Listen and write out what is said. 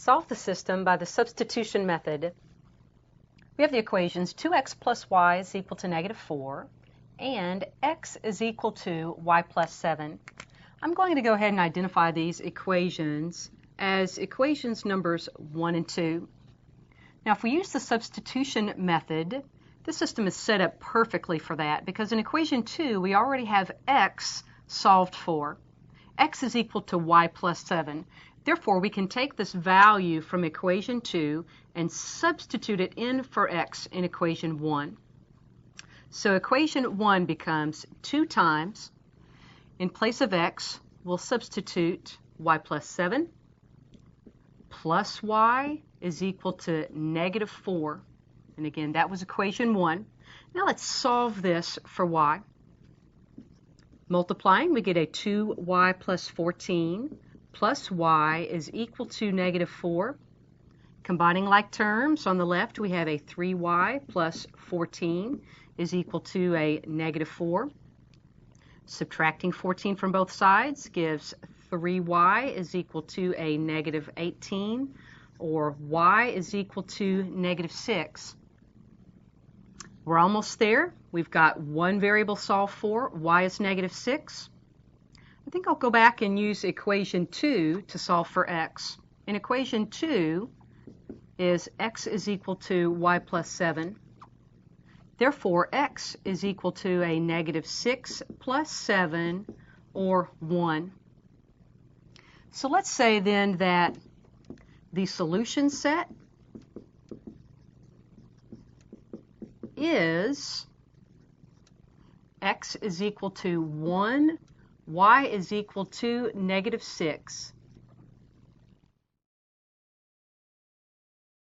Solve the system by the substitution method. We have the equations 2x plus y is equal to negative 4 and x is equal to y plus 7. I'm going to go ahead and identify these equations as equations numbers 1 and 2. Now if we use the substitution method, the system is set up perfectly for that because in equation 2 we already have x solved for. X is equal to y plus 7. Therefore, we can take this value from equation 2 and substitute it in for x in equation 1. So equation 1 becomes 2 times, in place of x, we'll substitute y plus 7 plus y is equal to negative 4. And again, that was equation 1. Now let's solve this for y. Multiplying, we get a 2y plus 14 plus y is equal to negative 4. Combining like terms, on the left we have a 3y plus 14 is equal to a negative 4. Subtracting 14 from both sides gives 3y is equal to a negative 18, or y is equal to negative 6. We're almost there. We've got one variable solved for. Y is negative 6. I think I'll go back and use equation 2 to solve for x. In equation 2 is x is equal to y plus 7. Therefore, x is equal to a negative 6 plus 7, or 1. So let's say then that the solution set is x is equal to 1, y is equal to negative 6.